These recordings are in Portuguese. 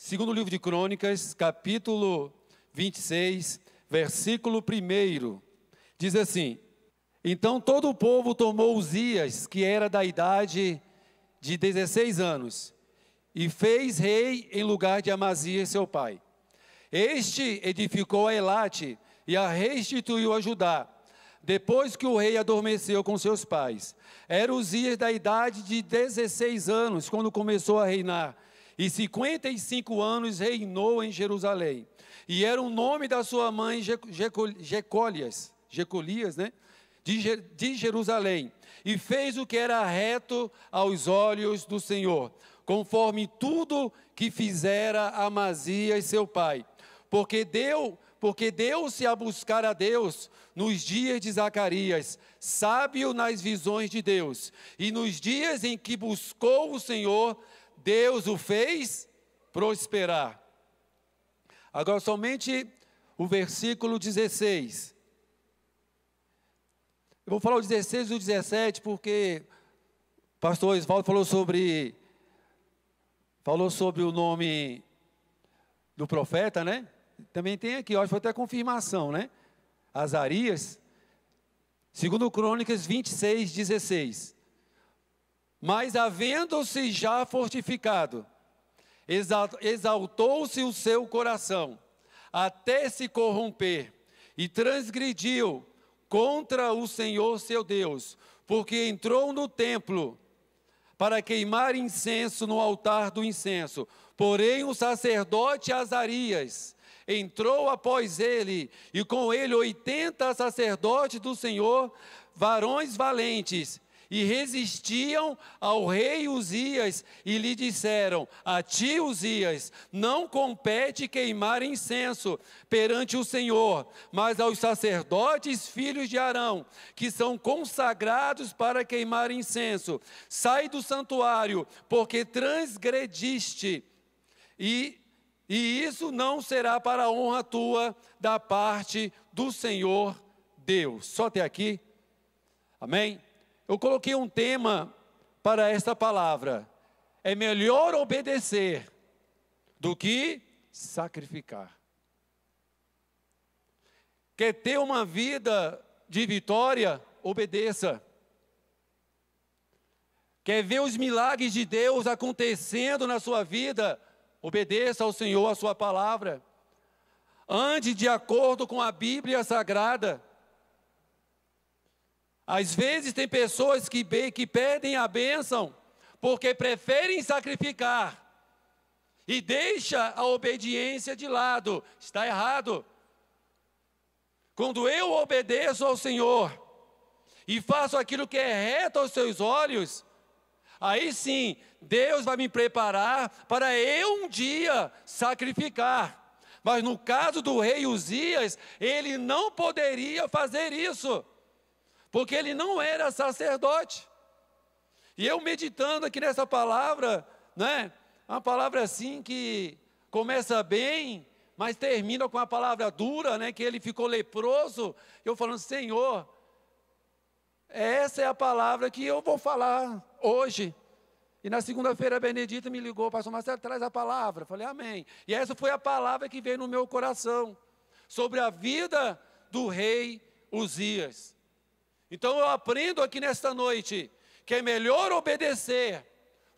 Segundo livro de Crônicas, capítulo 26, versículo 1, diz assim: Então todo o povo tomou Uzias, que era da idade de 16 anos, e fez rei em lugar de Amazias, seu pai. Este edificou a Elate e a restituiu a Judá, depois que o rei adormeceu com seus pais. Era Uzias da idade de 16 anos, quando começou a reinar, e 55 anos reinou em Jerusalém. E era o nome da sua mãe Jecolias, né? De Jerusalém. E fez o que era reto aos olhos do Senhor, conforme tudo que fizera Amazias seu pai. Porque deu-se a buscar a Deus nos dias de Zacarias, sábio nas visões de Deus. E nos dias em que buscou o Senhor, Deus o fez prosperar. Agora somente o versículo 16. Eu vou falar o 16 e o 17 porque o pastor Osvaldo falou sobre o nome do profeta, né? Também tem aqui, acho que foi até confirmação, né? Azarias, segundo Crônicas 26, 16. Mas havendo-se já fortificado, exaltou-se o seu coração, até se corromper, e transgrediu contra o Senhor seu Deus, porque entrou no templo para queimar incenso no altar do incenso. Porém o sacerdote Azarias entrou após ele, e com ele 80 sacerdotes do Senhor, varões valentes, e resistiam ao rei Uzias, e lhe disseram: a ti, Uzias, não compete queimar incenso perante o Senhor, mas aos sacerdotes filhos de Arão, que são consagrados para queimar incenso. Sai do santuário, porque transgrediste, e isso não será para a honra tua da parte do Senhor Deus. Só até aqui. Amém? Eu coloquei um tema para esta palavra: é melhor obedecer do que sacrificar. Quer ter uma vida de vitória? Obedeça. Quer ver os milagres de Deus acontecendo na sua vida? Obedeça ao Senhor, a sua palavra. Ande de acordo com a Bíblia Sagrada. Às vezes tem pessoas que perdem a bênção porque preferem sacrificar e deixa a obediência de lado. Está errado. Quando eu obedeço ao Senhor e faço aquilo que é reto aos seus olhos, aí sim, Deus vai me preparar para eu um dia sacrificar. Mas no caso do rei Uzias, ele não poderia fazer isso, porque ele não era sacerdote. E eu meditando aqui nessa palavra, né? Uma palavra assim que começa bem, mas termina com a palavra dura, né? Que ele ficou leproso. Eu falando: Senhor, essa é a palavra que eu vou falar hoje. E na segunda-feira a Benedita me ligou: pastor Marcelo, traz a palavra. Eu falei: amém. E essa foi a palavra que veio no meu coração, sobre a vida do rei Uzias. Então eu aprendo aqui nesta noite que é melhor obedecer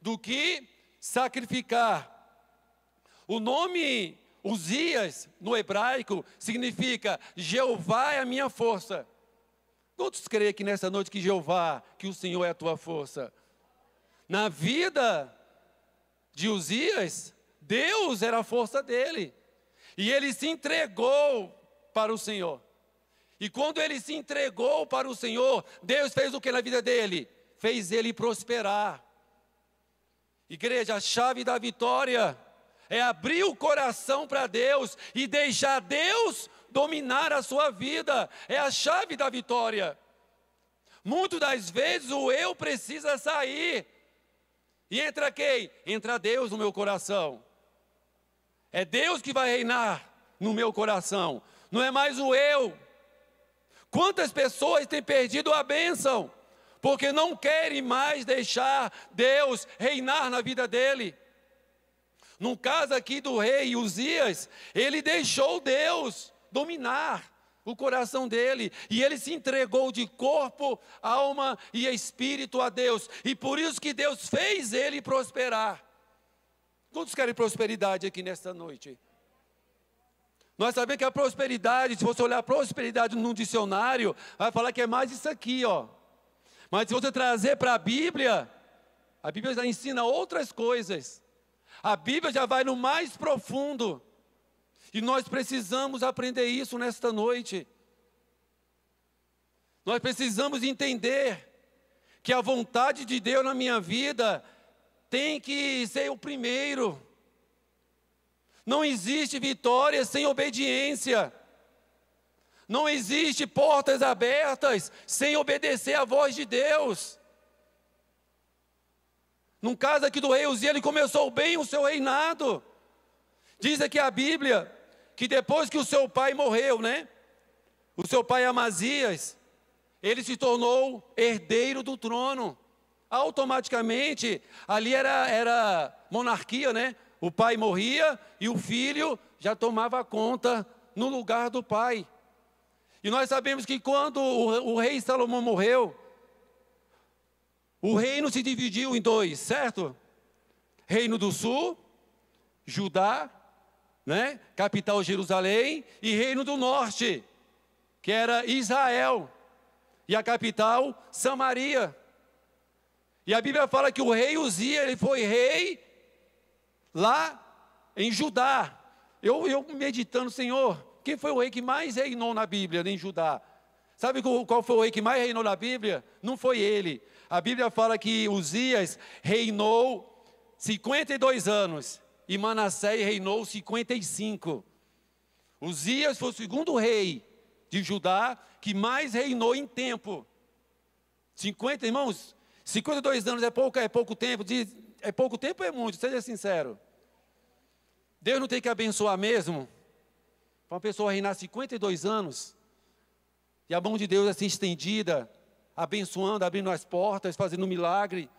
do que sacrificar. O nome Uzias no hebraico significa Jeová é a minha força. Quantos creem que nesta noite que Jeová, que o Senhor é a tua força? Na vida de Uzias, Deus era a força dele. E ele se entregou para o Senhor. E quando ele se entregou para o Senhor, Deus fez o que na vida dele? Fez ele prosperar. Igreja, a chave da vitória é abrir o coração para Deus e deixar Deus dominar a sua vida. É a chave da vitória. Muitas das vezes o eu precisa sair. E entra quem? Entra Deus no meu coração. É Deus que vai reinar no meu coração. Não é mais o eu. Quantas pessoas têm perdido a bênção porque não querem mais deixar Deus reinar na vida dele? No caso aqui do rei Uzias, ele deixou Deus dominar o coração dele, e ele se entregou de corpo, alma e espírito a Deus, e por isso que Deus fez ele prosperar. Quantos querem prosperidade aqui nesta noite? Nós sabemos que a prosperidade, se você olhar prosperidade no dicionário, vai falar que é mais isso aqui, ó. Mas se você trazer para a Bíblia já ensina outras coisas. A Bíblia já vai no mais profundo. E nós precisamos aprender isso nesta noite. Nós precisamos entender que a vontade de Deus na minha vida tem que ser o primeiro. Não existe vitória sem obediência. Não existe portas abertas sem obedecer à voz de Deus. No caso aqui do rei Uzias, ele começou bem o seu reinado. Diz aqui a Bíblia que depois que o seu pai morreu, né? O seu pai Amazias, ele se tornou herdeiro do trono. Automaticamente, ali era monarquia, né? O pai morria e o filho já tomava conta no lugar do pai. E nós sabemos que quando o rei Salomão morreu, o reino se dividiu em dois, certo? Reino do sul, Judá, né? Capital Jerusalém, e reino do norte, que era Israel, e a capital Samaria. E a Bíblia fala que o rei Uzias, ele foi rei lá em Judá. Eu meditando, Senhor, quem foi o rei que mais reinou na Bíblia, em Judá? Sabe qual foi o rei que mais reinou na Bíblia? Não foi ele. A Bíblia fala que Uzias reinou 52 anos e Manassés reinou 55. Uzias foi o segundo rei de Judá que mais reinou em tempo. 50, irmãos, 52 anos é pouco tempo? É pouco tempo ou é muito? Seja sincero. Deus não tem que abençoar mesmo? Para uma pessoa reinar 52 anos, e a mão de Deus assim estendida, abençoando, abrindo as portas, fazendo um milagre,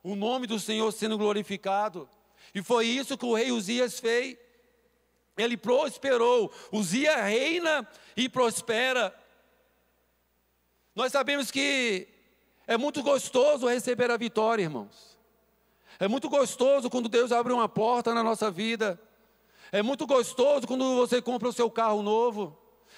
o nome do Senhor sendo glorificado. E foi isso que o rei Uzias fez. Ele prosperou. Uzias reina e prospera. Nós sabemos que é muito gostoso receber a vitória, irmãos. É muito gostoso quando Deus abre uma porta na nossa vida. É muito gostoso quando você compra o seu carro novo.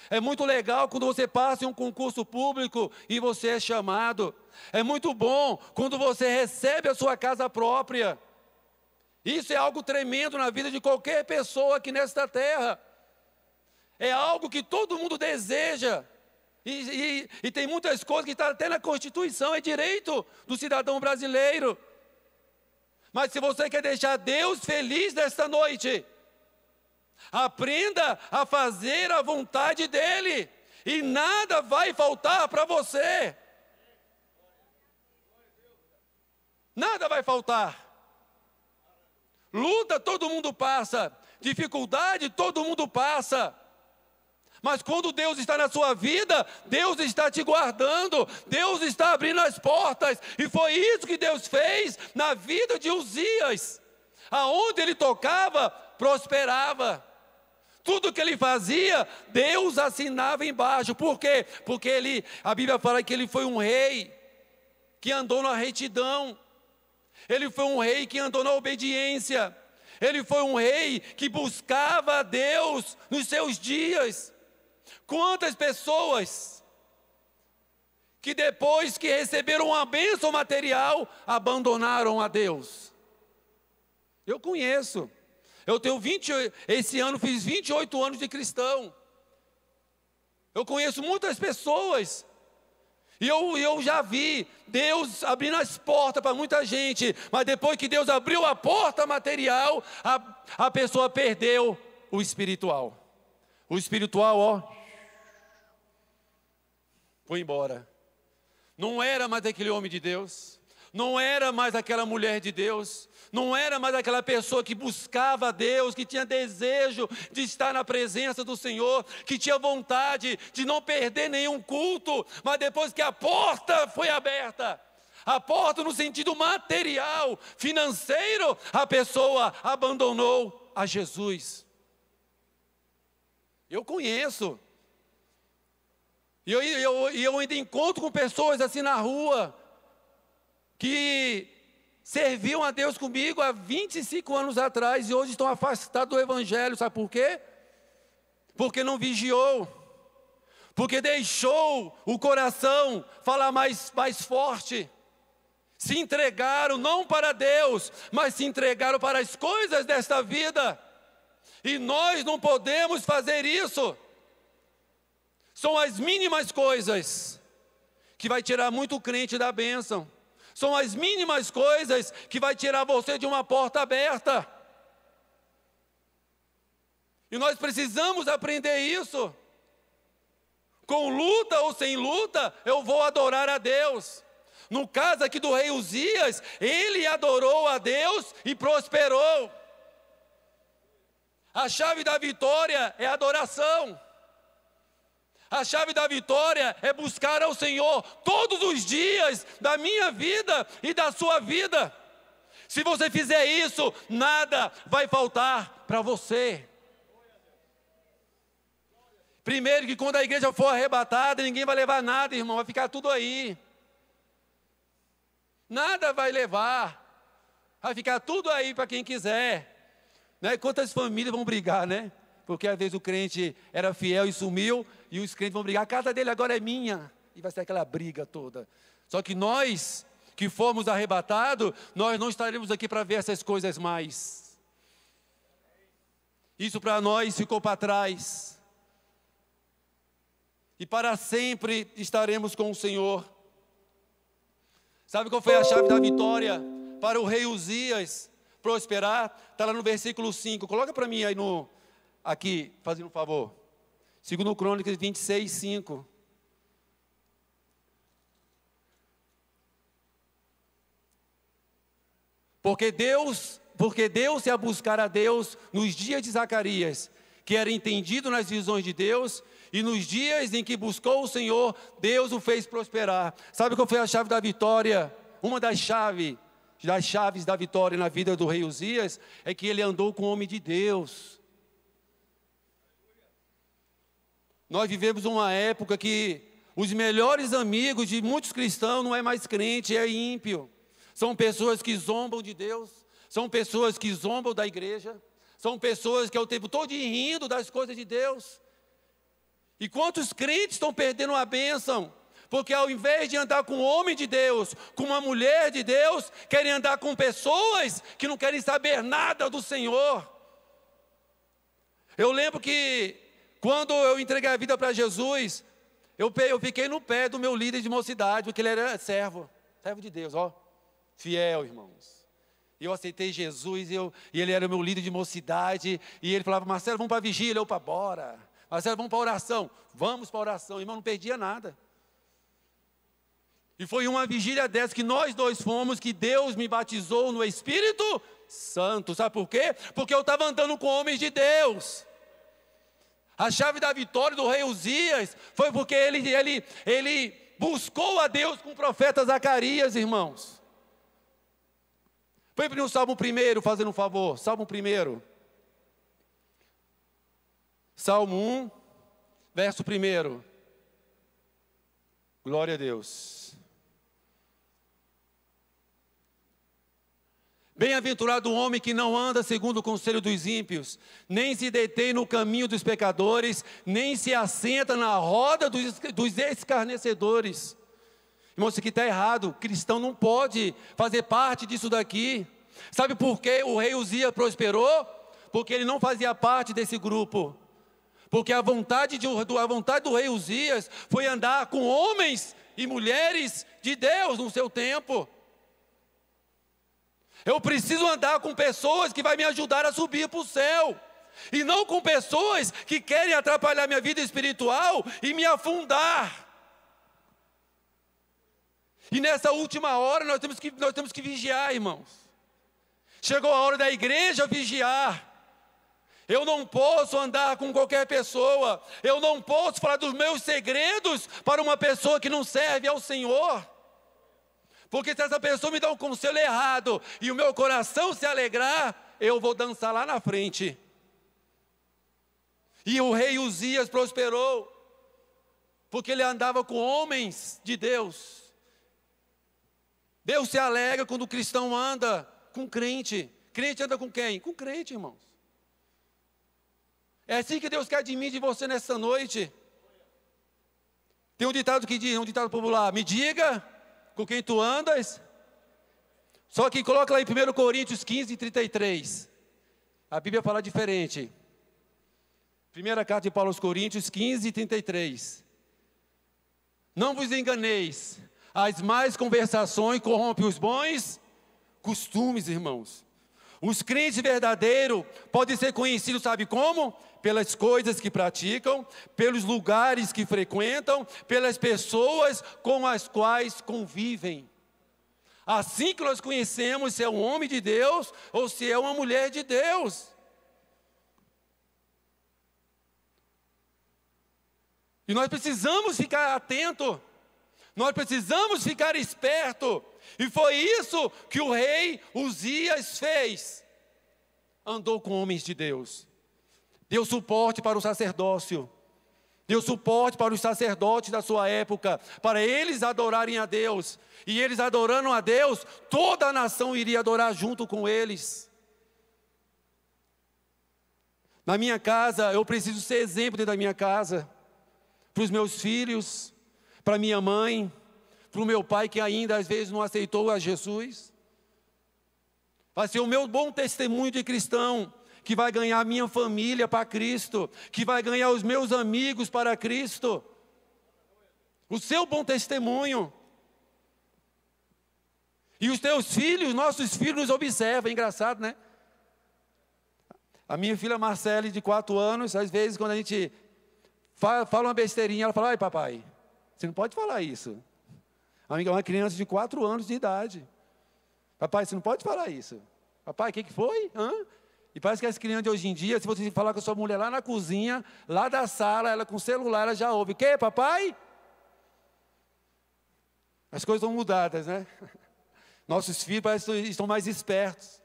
É muito legal quando você passa em um concurso público e você é chamado. É muito bom quando você recebe a sua casa própria. Isso é algo tremendo na vida de qualquer pessoa aqui nesta terra. É algo que todo mundo deseja. E tem muitas coisas que estão até na Constituição, é direito do cidadão brasileiro. Mas se você quer deixar Deus feliz nesta noite, aprenda a fazer a vontade dEle, e nada vai faltar para você. Nada vai faltar. Luta todo mundo passa, dificuldade todo mundo passa. Mas quando Deus está na sua vida, Deus está te guardando, Deus está abrindo as portas. E foi isso que Deus fez na vida de Uzias. Aonde ele tocava, prosperava. Tudo que ele fazia, Deus assinava embaixo. Por quê? Porque a Bíblia fala que ele foi um rei que andou na retidão. Ele foi um rei que andou na obediência. Ele foi um rei que buscava a Deus nos seus dias. Quantas pessoas que depois que receberam uma bênção material, abandonaram a Deus? Eu conheço. Esse ano fiz 28 anos de cristão. Eu conheço muitas pessoas. E eu já vi Deus abrindo as portas para muita gente. Mas depois que Deus abriu a porta material, a pessoa perdeu o espiritual. O espiritual, ó, foi embora. Não era mais aquele homem de Deus. Não era mais aquela mulher de Deus. Não era mais aquela pessoa que buscava a Deus, que tinha desejo de estar na presença do Senhor, que tinha vontade de não perder nenhum culto. Mas depois que a porta foi aberta, A porta no sentido material, financeiro, a pessoa abandonou a Jesus. Eu conheço. E eu ainda encontro com pessoas assim na rua, que serviam a Deus comigo há 25 anos atrás e hoje estão afastados do Evangelho. Sabe por quê? Porque não vigiou. Porque deixou o coração falar mais forte. Se entregaram não para Deus, mas se entregaram para as coisas desta vida. E nós não podemos fazer isso. São as mínimas coisas que vai tirar muito crente da bênção. São as mínimas coisas que vai tirar você de uma porta aberta. E nós precisamos aprender isso. Com luta ou sem luta, eu vou adorar a Deus. No caso aqui do rei Uzias, ele adorou a Deus e prosperou. A chave da vitória é adoração. A chave da vitória é buscar ao Senhor todos os dias da minha vida e da sua vida. Se você fizer isso, nada vai faltar para você. Primeiro que quando a igreja for arrebatada, ninguém vai levar nada, irmão, vai ficar tudo aí. Nada vai levar, vai ficar tudo aí para quem quiser. Né? Quantas famílias vão brigar, né? Porque às vezes o crente era fiel e sumiu, e os crentes vão brigar, a casa dele agora é minha, e vai ser aquela briga toda. Só que nós, que fomos arrebatados, nós não estaremos aqui para ver essas coisas mais. Isso para nós ficou para trás. E para sempre estaremos com o Senhor. Sabe qual foi a chave da vitória para o rei Uzias prosperar? Está lá no versículo 5. Coloca para mim aí aqui, fazendo um favor. 2 Crônicas 26, 5. Porque deu-se a buscar a Deus nos dias de Zacarias, que era entendido nas visões de Deus, e nos dias em que buscou o Senhor, Deus o fez prosperar. Sabe qual foi a chave da vitória? Uma das chaves da vitória na vida do rei Uzias é que ele andou com o homem de Deus. Nós vivemos uma época que os melhores amigos de muitos cristãos não é mais crente, é ímpio. São pessoas que zombam de Deus, são pessoas que zombam da igreja, são pessoas que é o tempo todo rindo das coisas de Deus. E quantos crentes estão perdendo a bênção? Porque ao invés de andar com um homem de Deus, com uma mulher de Deus, querem andar com pessoas que não querem saber nada do Senhor. Eu lembro que quando eu entreguei a vida para Jesus, eu fiquei no pé do meu líder de mocidade, porque ele era servo de Deus, ó, fiel, irmãos. E eu aceitei Jesus, e ele era meu líder de mocidade, e ele falava, Marcelo, vamos para a vigília, eu para bora. Marcelo, vamos para a oração. Vamos para a oração. Irmão, não perdia nada. E foi uma vigília dessa que nós dois fomos, que Deus me batizou no Espírito Santo. Sabe por quê? Porque eu estava andando com homens de Deus. A chave da vitória do rei Uzias foi porque ele buscou a Deus com o profeta Zacarias, irmãos. Põe para o Salmo 1, fazendo um favor. Salmo 1. Salmo 1, verso 1. Glória a Deus. Bem-aventurado o homem que não anda segundo o conselho dos ímpios, nem se detém no caminho dos pecadores, nem se assenta na roda dos escarnecedores. Irmão, isso aqui está errado. O cristão não pode fazer parte disso daqui. Sabe por que o rei Uzias prosperou? Porque ele não fazia parte desse grupo. Porque a vontade do rei Uzias foi andar com homens e mulheres de Deus no seu tempo. Eu preciso andar com pessoas que vão me ajudar a subir para o céu. E não com pessoas que querem atrapalhar minha vida espiritual e me afundar. E nessa última hora nós temos que vigiar, irmãos. Chegou a hora da igreja vigiar. Eu não posso andar com qualquer pessoa. Eu não posso falar dos meus segredos para uma pessoa que não serve ao Senhor. Porque se essa pessoa me dá um conselho errado e o meu coração se alegrar, eu vou dançar lá na frente. E o rei Uzias prosperou, porque ele andava com homens de Deus. Deus se alegra quando o cristão anda com crente. Crente anda com quem? Com crente, irmãos. É assim que Deus quer de mim e de você nessa noite. Tem um ditado que diz, um ditado popular: me diga com quem tu andas. Só que coloca lá em 1 Coríntios 15, 33. A Bíblia fala diferente. Primeira carta de Paulo aos Coríntios 15, 33. Não vos enganeis, as más conversações corrompem os bons costumes, irmãos. Os crentes verdadeiros podem ser conhecidos, sabe como? Pelas coisas que praticam, pelos lugares que frequentam, pelas pessoas com as quais convivem. Assim que nós conhecemos se é um homem de Deus ou se é uma mulher de Deus. E nós precisamos ficar atento, nós precisamos ficar esperto. E foi isso que o rei Uzias fez. Andou com homens de Deus. Deu suporte para o sacerdócio. Deu suporte para os sacerdotes da sua época, para eles adorarem a Deus. E eles adorando a Deus, toda a nação iria adorar junto com eles. Na minha casa, eu preciso ser exemplo dentro da minha casa. Para os meus filhos, para minha mãe, para o meu pai que ainda às vezes não aceitou a Jesus. Vai ser o meu bom testemunho de cristão, que vai ganhar a minha família para Cristo, que vai ganhar os meus amigos para Cristo. O seu bom testemunho. E os teus filhos, nossos filhos nos observam, é engraçado, né? A minha filha Marcele, de 4 anos, às vezes quando a gente fala uma besteirinha, ela fala: ai papai, você não pode falar isso. Uma criança de 4 anos de idade. Papai, você não pode falar isso. Papai, o que foi? Hã? E parece que as crianças de hoje em dia, se você falar com a sua mulher lá na cozinha, lá da sala, ela com o celular, ela já ouve. O quê, papai? As coisas estão mudadas, né? Nossos filhos parecem que estão mais espertos.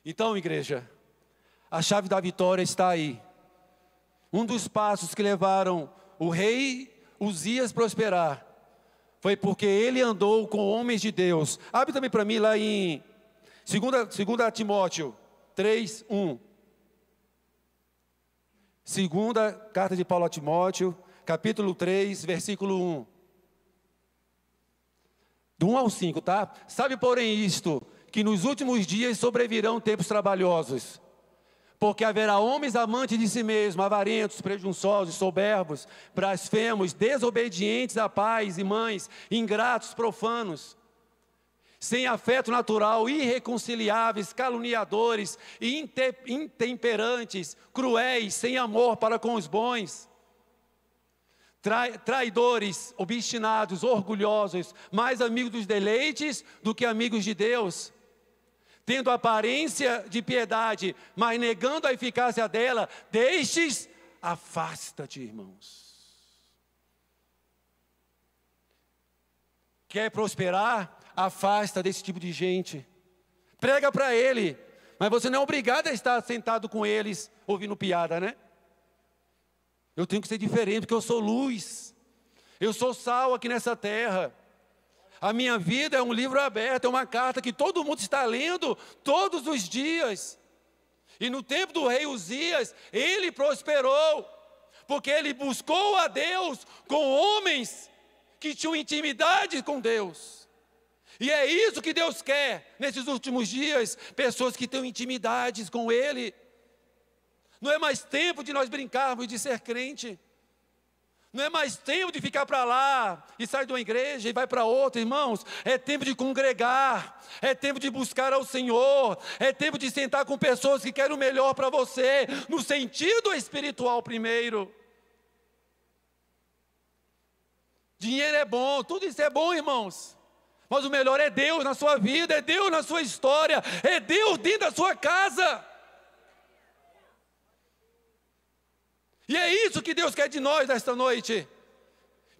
Então, igreja, a chave da vitória está aí. Um dos passos que levaram o rei Uzias prosperar foi porque ele andou com homens de Deus. Abre também para mim lá em 2 Timóteo 3, 1. Segunda carta de Paulo a Timóteo, capítulo 3, versículo 1. Do 1 ao 5, tá? Sabe, porém, isto, que nos últimos dias sobrevirão tempos trabalhosos. Porque haverá homens amantes de si mesmos, avarentos, presunçosos, soberbos, blasfemos, desobedientes a pais e mães, ingratos, profanos, sem afeto natural, irreconciliáveis, caluniadores, intemperantes, cruéis, sem amor para com os bons, traidores, obstinados, orgulhosos, mais amigos dos deleites do que amigos de Deus, tendo aparência de piedade, mas negando a eficácia dela, destes, afasta-te, irmãos. Quer prosperar? Afasta desse tipo de gente. Prega para ele, mas você não é obrigado a estar sentado com eles, ouvindo piada, né? Eu tenho que ser diferente, porque eu sou luz. Eu sou sal aqui nessa terra. A minha vida é um livro aberto, é uma carta que todo mundo está lendo todos os dias. E no tempo do rei Uzias, ele prosperou, porque ele buscou a Deus com homens que tinham intimidade com Deus. E é isso que Deus quer nesses últimos dias, pessoas que tenham intimidades com Ele. Não é mais tempo de nós brincarmos de ser crente. Não é mais tempo de ficar para lá e sair de uma igreja e vai para outra, irmãos. É tempo de congregar, é tempo de buscar ao Senhor, é tempo de sentar com pessoas que querem o melhor para você, no sentido espiritual primeiro. Dinheiro é bom, tudo isso é bom, irmãos. Mas o melhor é Deus na sua vida, é Deus na sua história, é Deus dentro da sua casa. E é isso que Deus quer de nós esta noite.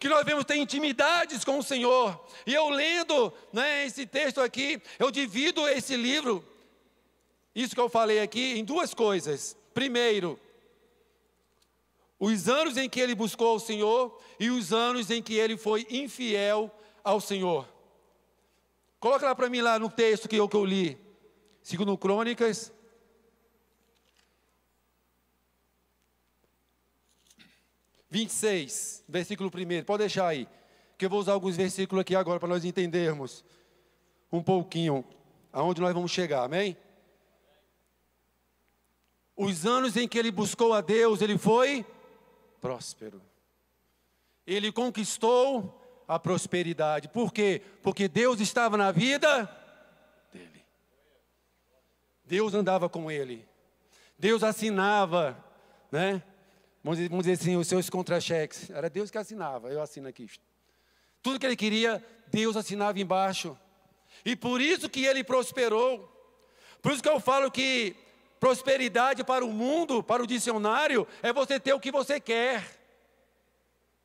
que nós devemos ter intimidades com o Senhor. E eu lendo, né, esse texto aqui, eu divido esse livro, isso que eu falei aqui, em duas coisas. Primeiro, os anos em que ele buscou o Senhor e os anos em que ele foi infiel ao Senhor. Coloca lá para mim, lá no texto que eu li. 2 Crônicas. (26), versículo 1. Pode deixar aí, que eu vou usar alguns versículos aqui agora para nós entendermos um pouquinho aonde nós vamos chegar, amém? Os anos em que ele buscou a Deus, ele foi próspero. Ele conquistou a prosperidade. Por quê? Porque Deus estava na vida dele. Deus andava com ele. Deus assinava, né? Vamos dizer assim, os seus contra-cheques. Era Deus que assinava, eu assino aqui. Tudo que ele queria, Deus assinava embaixo. E por isso que ele prosperou. Por isso que eu falo que prosperidade para o mundo, para o dicionário, é você ter o que você quer.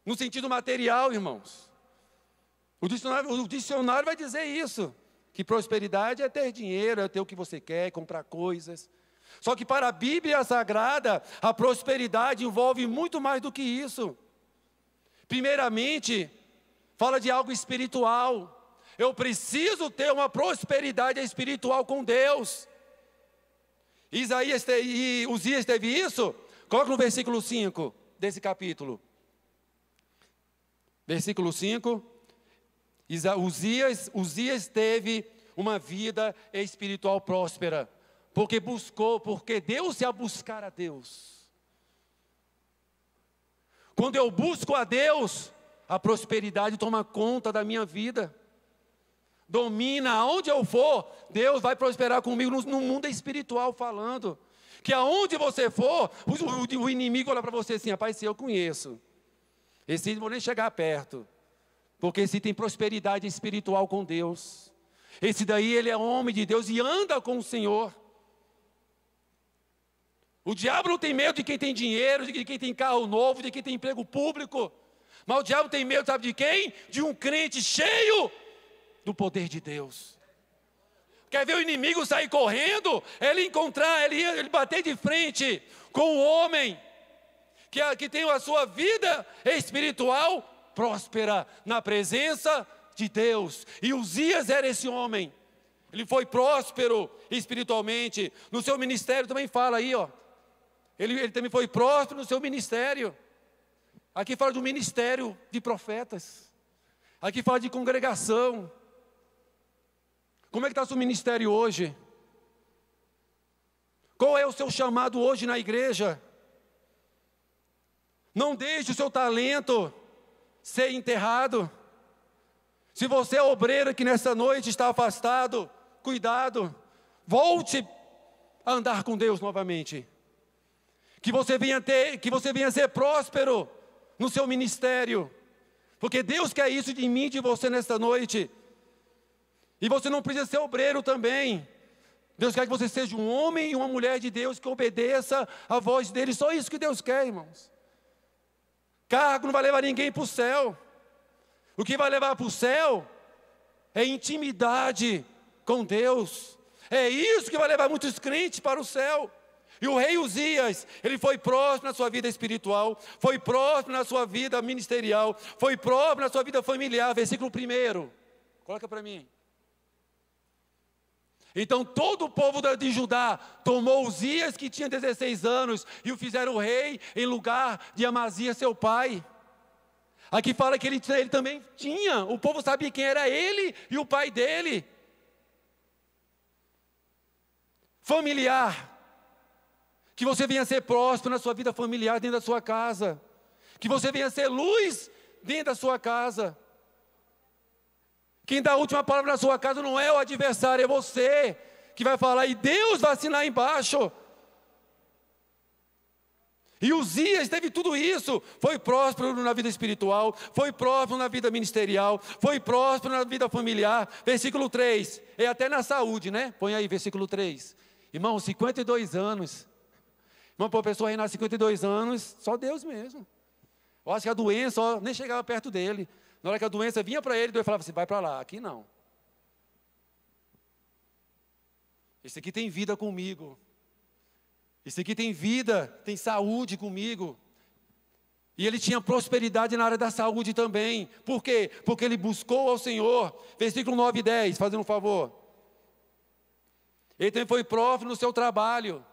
No sentido material, irmãos. O dicionário vai dizer isso. Que prosperidade é ter dinheiro, é ter o que você quer, comprar coisas. Só que para a Bíblia Sagrada, a prosperidade envolve muito mais do que isso. Primeiramente, fala de algo espiritual. Eu preciso ter uma prosperidade espiritual com Deus. Uzias teve isso? Coloca no versículo 5 desse capítulo. Versículo 5. Uzias teve uma vida espiritual próspera. Porque deu-se a buscar a Deus. Quando eu busco a Deus, a prosperidade toma conta da minha vida. Domina, aonde eu for, Deus vai prosperar comigo no mundo espiritual falando. Que aonde você for, o inimigo olha para você assim, rapaz, se eu conheço. Esse não vou nem chegar perto. Porque esse tem prosperidade espiritual com Deus. Esse daí ele é homem de Deus e anda com o Senhor. O diabo não tem medo de quem tem dinheiro, de quem tem carro novo, de quem tem emprego público. Mas o diabo tem medo, sabe de quem? De um crente cheio do poder de Deus. Quer ver o inimigo sair correndo? Ele bater de frente com o homem que tem a sua vida espiritual próspera na presença de Deus. E Uzias era esse homem. Ele foi próspero espiritualmente. No seu ministério também fala aí, ó. Ele também foi próspero no seu ministério. Aqui fala de um ministério de profetas. Aqui fala de congregação. Como é que está o seu ministério hoje? Qual é o seu chamado hoje na igreja? Não deixe o seu talento ser enterrado. Se você é obreiro que nessa noite está afastado, cuidado. Volte a andar com Deus novamente. Que você venha ser próspero no seu ministério. Porque Deus quer isso de mim e de você nesta noite. E você não precisa ser obreiro também. Deus quer que você seja um homem e uma mulher de Deus que obedeça a voz dele. Só isso que Deus quer, irmãos. Cargo não vai levar ninguém para o céu. O que vai levar para o céu é intimidade com Deus. É isso que vai levar muitos crentes para o céu. E o rei Uzias, ele foi próspero na sua vida espiritual, foi próspero na sua vida ministerial, foi próspero na sua vida familiar. Versículo 1. Coloca para mim. Então todo o povo de Judá tomou Uzias, que tinha 16 anos, e o fizeram rei em lugar de Amazias, seu pai. Aqui fala que ele também tinha, o povo sabia quem era ele e o pai dele. Familiar. Que você venha ser próspero na sua vida familiar dentro da sua casa. Que você venha ser luz dentro da sua casa. Quem dá a última palavra na sua casa não é o adversário, é você que vai falar e Deus vai assinar embaixo. E Uzias teve tudo isso, foi próspero na vida espiritual, foi próspero na vida ministerial, foi próspero na vida familiar. Versículo 3, é até na saúde, né? Põe aí, versículo 3. Irmão, 52 anos. Irmão, para uma pessoa reinar 52 anos, só Deus mesmo. Eu acho que a doença nem chegava perto dele. Na hora que a doença vinha para ele, Deus falava assim, vai para lá, aqui não. Esse aqui tem vida comigo. Esse aqui tem vida, tem saúde comigo. E ele tinha prosperidade na área da saúde também. Por quê? Porque ele buscou ao Senhor. Versículo 9 e 10, fazendo um favor. Ele também foi próspero no seu trabalho.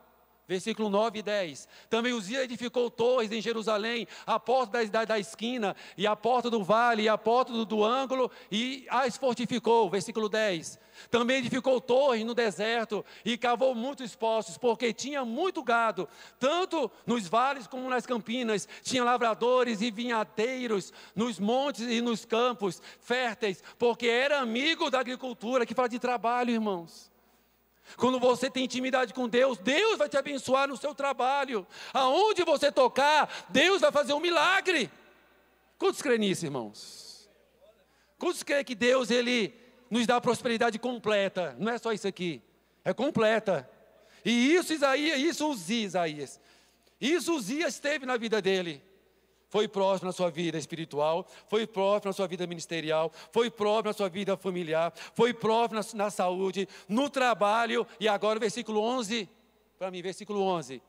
Versículo 9 e 10. Também Uzias edificou torres em Jerusalém, a porta da esquina, e a porta do vale, e a porta do ângulo, e as fortificou. Versículo 10. Também edificou torres no deserto, e cavou muitos poços, porque tinha muito gado, tanto nos vales como nas campinas. Tinha lavradores e vinhateiros nos montes e nos campos férteis, porque era amigo da agricultura. Que fala de trabalho, irmãos. Quando você tem intimidade com Deus, Deus vai te abençoar no seu trabalho. Aonde você tocar, Deus vai fazer um milagre. Quantos creem nisso, irmãos? Quantos creem que Deus, Ele nos dá prosperidade completa? Não é só isso aqui, é completa. E isso Uzias teve na vida dele. Foi próspero na sua vida espiritual, foi próspero na sua vida ministerial, foi próspero na sua vida familiar, foi próspero na saúde, no trabalho. E agora o versículo 11, para mim, versículo 11.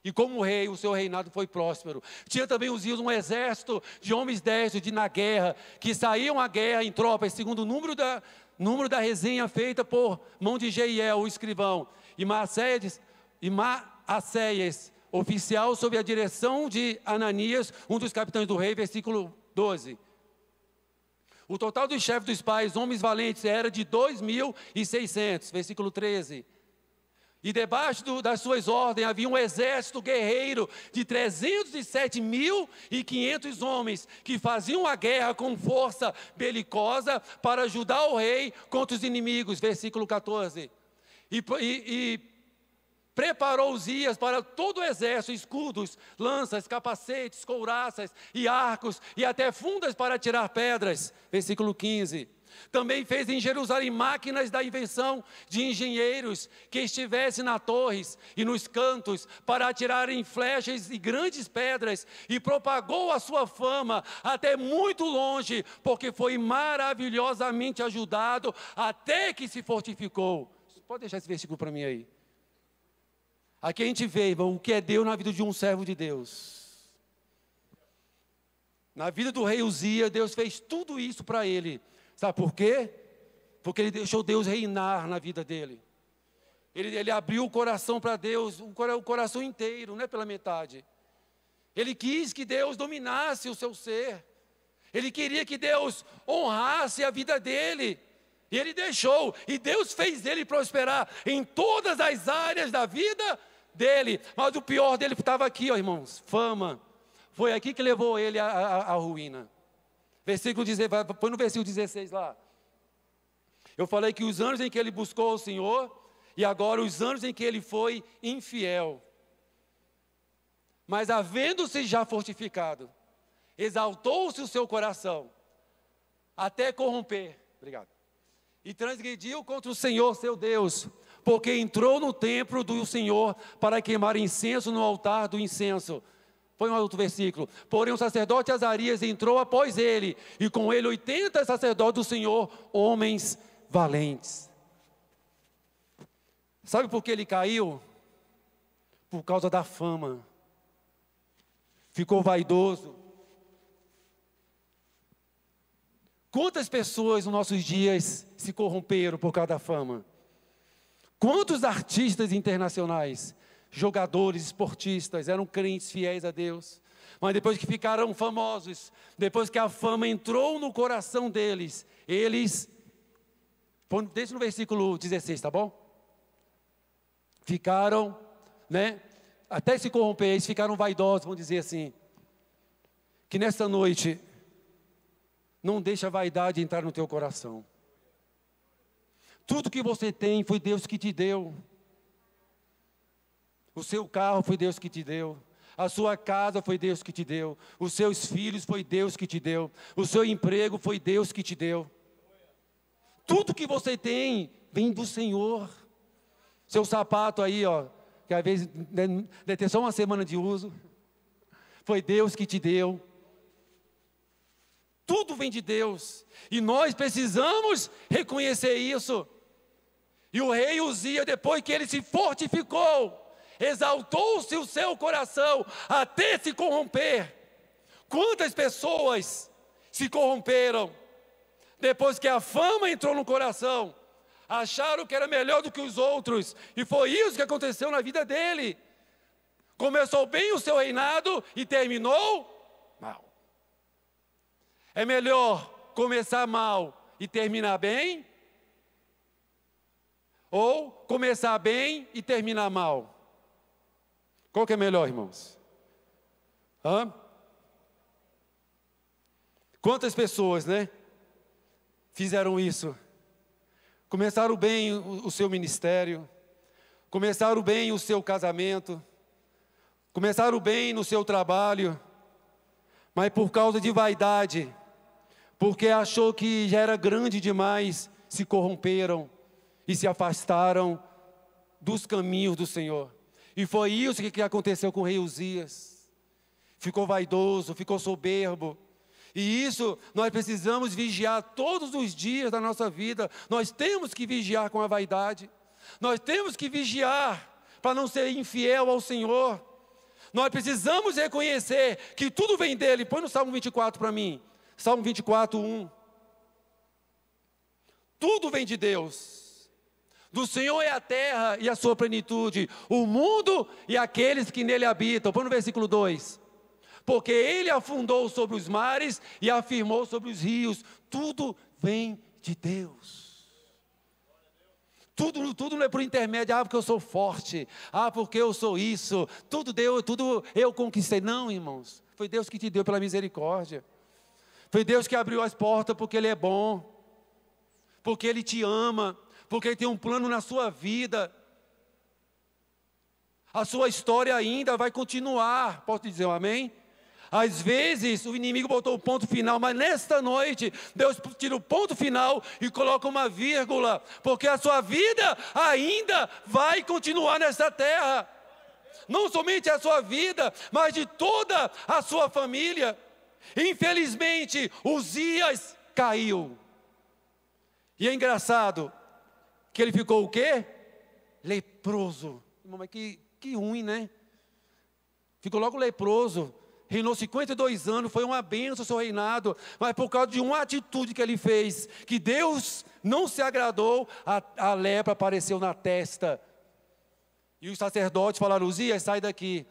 E como rei, o seu reinado foi próspero. Tinha também Uzias um exército de homens destros na guerra, que saíam à guerra em tropas, segundo o número da resenha feita por mão de Jeiel, o escrivão, e Maacéias, oficial sob a direção de Ananias, um dos capitães do rei, versículo 12. O total dos chefes dos pais, homens valentes, era de 2.600, versículo 13. E debaixo das suas ordens havia um exército guerreiro de 307.500 homens, que faziam a guerra com força belicosa para ajudar o rei contra os inimigos, versículo 14. Preparou Uzias para todo o exército, escudos, lanças, capacetes, couraças e arcos, e até fundas para tirar pedras. Versículo 15. Também fez em Jerusalém máquinas da invenção de engenheiros, que estivessem nas torres e nos cantos, para atirarem flechas e grandes pedras, e propagou a sua fama até muito longe, porque foi maravilhosamente ajudado, até que se fortificou. Pode deixar esse versículo para mim aí. Aqui a gente vê, irmão, o que é Deus na vida de um servo de Deus. Na vida do rei Uzias, Deus fez tudo isso para ele. Sabe por quê? Porque ele deixou Deus reinar na vida dele. Ele abriu o coração para Deus, o coração inteiro, não é pela metade. Ele quis que Deus dominasse o seu ser. Ele queria que Deus honrasse a vida dele. E ele deixou, e Deus fez ele prosperar em todas as áreas da vida dele. Mas o pior dele estava aqui, ó, irmãos, fama. Foi aqui que levou ele à ruína. Põe no versículo 16 lá. Eu falei que os anos em que ele buscou o Senhor, e agora os anos em que ele foi infiel. Mas havendo-se já fortificado, exaltou-se o seu coração, até corromper. Obrigado. E transgrediu contra o Senhor seu Deus, porque entrou no templo do Senhor para queimar incenso no altar do incenso. Põe um outro versículo. Porém o sacerdote Azarias entrou após ele, e com ele 80 sacerdotes do Senhor, homens valentes. Sabe por que ele caiu? Por causa da fama. Ficou vaidoso. Quantas pessoas nos nossos dias se corromperam por causa da fama? Quantos artistas internacionais, jogadores, esportistas, eram crentes fiéis a Deus, mas depois que ficaram famosos, depois que a fama entrou no coração deles, eles, deixa no versículo 16, tá bom? Ficaram, até se corromper, eles ficaram vaidosos, vamos dizer assim. Que nessa noite, não deixa a vaidade entrar no teu coração. Tudo que você tem foi Deus que te deu. O seu carro foi Deus que te deu. A sua casa foi Deus que te deu. Os seus filhos foi Deus que te deu. O seu emprego foi Deus que te deu. Tudo que você tem vem do Senhor. Seu sapato aí, ó, que às vezes deve ter só uma semana de uso, foi Deus que te deu. Tudo vem de Deus. E nós precisamos reconhecer isso. E o rei Uzias, depois que ele se fortificou, exaltou-se o seu coração até se corromper. Quantas pessoas se corromperam depois que a fama entrou no coração? Acharam que era melhor do que os outros. E foi isso que aconteceu na vida dele. Começou bem o seu reinado e terminou mal. É melhor começar mal e terminar bem? Ou começar bem e terminar mal? Qual que é melhor, irmãos? Quantas pessoas, né, fizeram isso? Começaram bem o seu ministério, começaram bem o seu casamento, começaram bem no seu trabalho, mas por causa de vaidade, porque achou que já era grande demais, se corromperam e se afastaram dos caminhos do Senhor. E foi isso que aconteceu com o rei Uzias. Ficou vaidoso, ficou soberbo. E isso nós precisamos vigiar todos os dias da nossa vida. Nós temos que vigiar com a vaidade. Nós temos que vigiar para não ser infiel ao Senhor. Nós precisamos reconhecer que tudo vem dele. Põe no Salmo 24 para mim. Salmo 24, 1. Tudo vem de Deus. Do Senhor é a terra e a sua plenitude, o mundo e aqueles que nele habitam. Põe no versículo 2. Porque ele afundou sobre os mares e afirmou sobre os rios. Tudo vem de Deus. Tudo não é por intermédio, porque eu sou forte, porque eu sou isso. Tudo eu conquistei. Não, irmãos. Foi Deus que te deu pela misericórdia. Foi Deus que abriu as portas porque Ele é bom. Porque Ele te ama. Porque Ele tem um plano na sua vida. A sua história ainda vai continuar. Posso dizer um amém? Às vezes o inimigo botou o ponto final, mas nesta noite Deus tira o ponto final e coloca uma vírgula, porque a sua vida ainda vai continuar nessa terra. Não somente a sua vida, mas de toda a sua família. Infelizmente, Uzias caiu. E é engraçado que ele ficou o quê? Leproso. Mas que ruim, né? Ficou logo leproso. Reinou 52 anos, foi uma bênção o seu reinado, mas por causa de uma atitude que ele fez, que Deus não se agradou, a lepra apareceu na testa. E os sacerdotes falaram: Uzias, sai daqui.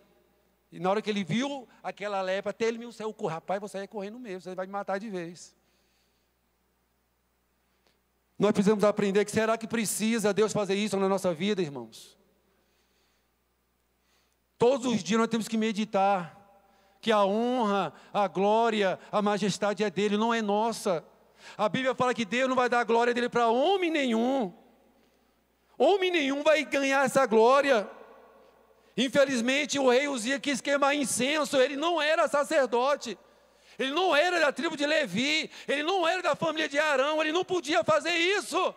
E na hora que ele viu aquela lepra, até ele me saiu, rapaz, você vai correndo mesmo, você vai me matar de vez. Nós precisamos aprender que será que precisa Deus fazer isso na nossa vida, irmãos? Todos os dias nós temos que meditar que a honra, a glória, a majestade é dele, não é nossa. A Bíblia fala que Deus não vai dar a glória dele para homem nenhum. Homem nenhum vai ganhar essa glória. Infelizmente o rei Uzias quis queimar incenso, ele não era sacerdote. Ele não era da tribo de Levi, ele não era da família de Arão, ele não podia fazer isso.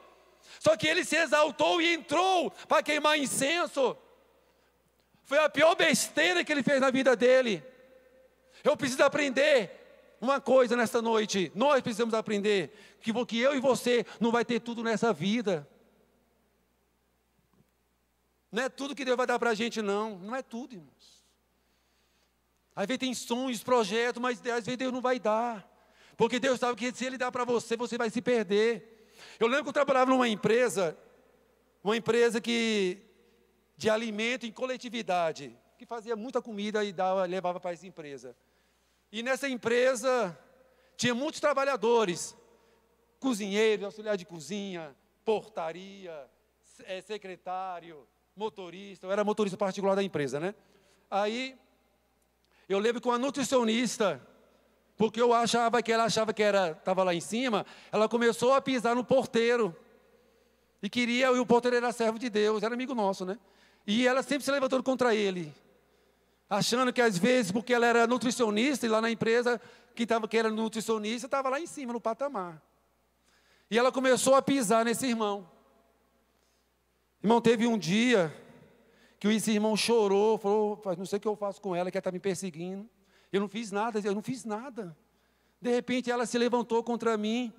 Só que ele se exaltou e entrou para queimar incenso. Foi a pior besteira que ele fez na vida dele. Eu preciso aprender uma coisa nesta noite. Nós precisamos aprender que eu e você não vai ter tudo nessa vida. Não é tudo que Deus vai dar para a gente, não. Não é tudo, irmãos. Às vezes tem sonhos, projetos, mas às vezes Deus não vai dar. Porque Deus sabe que se Ele dá para você, você vai se perder. Eu lembro que eu trabalhava numa empresa de alimento em coletividade, que fazia muita comida e levava para essa empresa. E nessa empresa tinha muitos trabalhadores, cozinheiros, auxiliar de cozinha, portaria, secretário, motorista. Eu era motorista particular da empresa, né? Aí, eu lembro que uma nutricionista, porque ela achava que estava lá em cima, ela começou a pisar no porteiro. E o porteiro era servo de Deus, era amigo nosso, né? E ela sempre se levantou contra ele. Achando que às vezes, porque ela era nutricionista, e lá na empresa, que era nutricionista, estava lá em cima, no patamar. E ela começou a pisar nesse irmão. Irmão, teve um dia que esse irmão chorou, falou: não sei o que eu faço com ela, que ela está me perseguindo. Eu não fiz nada. De repente ela se levantou contra mim,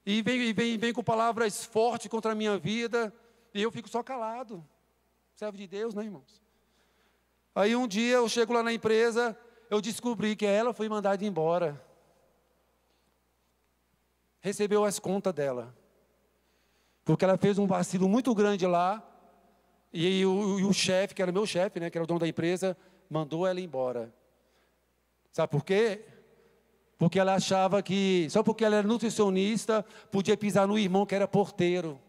e vem com palavras fortes contra a minha vida, e eu fico só calado. Servo de Deus, né, irmãos? Aí um dia eu chego lá na empresa, eu descobri que ela foi mandada embora. Recebeu as contas dela. Porque ela fez um vacilo muito grande lá, e o chefe, que era meu chefe, né, que era o dono da empresa, mandou ela embora. Sabe por quê? Porque ela achava que, só porque ela era nutricionista, podia pisar no irmão que era porteiro.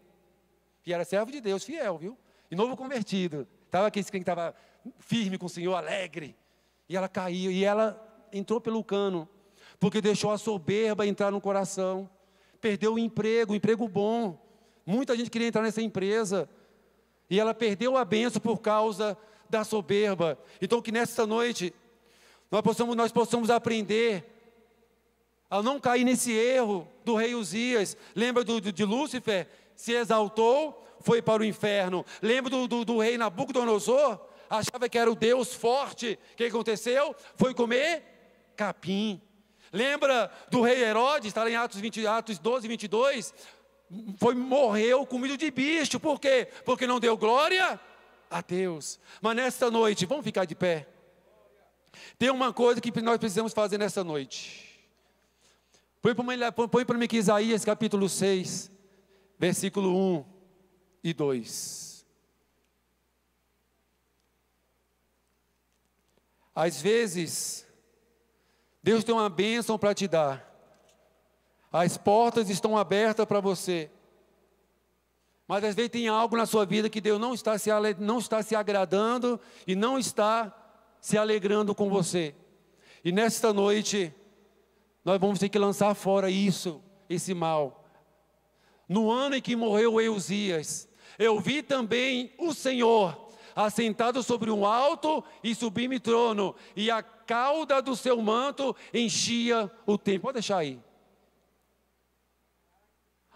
E era servo de Deus, fiel, viu? E novo convertido. Estava aquele que estava firme com o Senhor, alegre. E ela caiu, e ela entrou pelo cano, porque deixou a soberba entrar no coração. Perdeu o emprego bom. Muita gente queria entrar nessa empresa. E ela perdeu a bênção por causa da soberba. Então que nesta noite, nós possamos aprender a não cair nesse erro do rei Uzias. Lembra de Lúcifer? Se exaltou, foi para o inferno. Lembra do rei Nabucodonosor? Achava que era o Deus forte. O que aconteceu? Foi comer capim. Lembra do rei Herodes? Está lá em Atos 12, 22. Morreu comido de bicho. Por quê? Porque não deu glória a Deus. Mas nesta noite, vamos ficar de pé. Tem uma coisa que nós precisamos fazer nesta noite. Põe para mim aqui Isaías capítulo 6, versículo 1 e 2. Às vezes, Deus tem uma bênção para te dar. As portas estão abertas para você. Mas às vezes tem algo na sua vida que Deus não está se agradando e não está se alegrando com você. E nesta noite, nós vamos ter que lançar fora esse mal. No ano em que morreu o rei Uzias, eu vi também o Senhor assentado sobre um alto e sublime trono, e a cauda do seu manto enchia o templo. Pode deixar aí.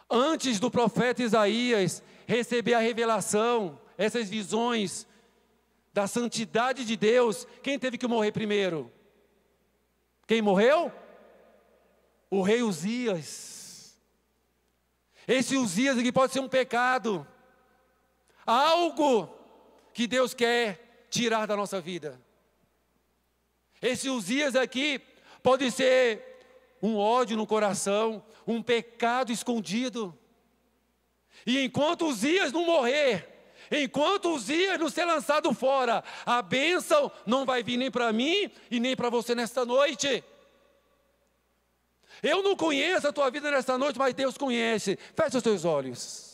Antes do profeta Isaías receber a revelação, essas visões da santidade de Deus, quem teve que morrer primeiro? Quem morreu? O rei Uzias. Esse Uzias aqui pode ser um pecado, algo que Deus quer tirar da nossa vida. Esse Uzias aqui pode ser um ódio no coração, um pecado escondido. E enquanto Uzias não morrer, enquanto Uzias não ser lançado fora, a bênção não vai vir nem para mim e nem para você nesta noite. Eu não conheço a tua vida nesta noite, mas Deus conhece. Feche os teus olhos.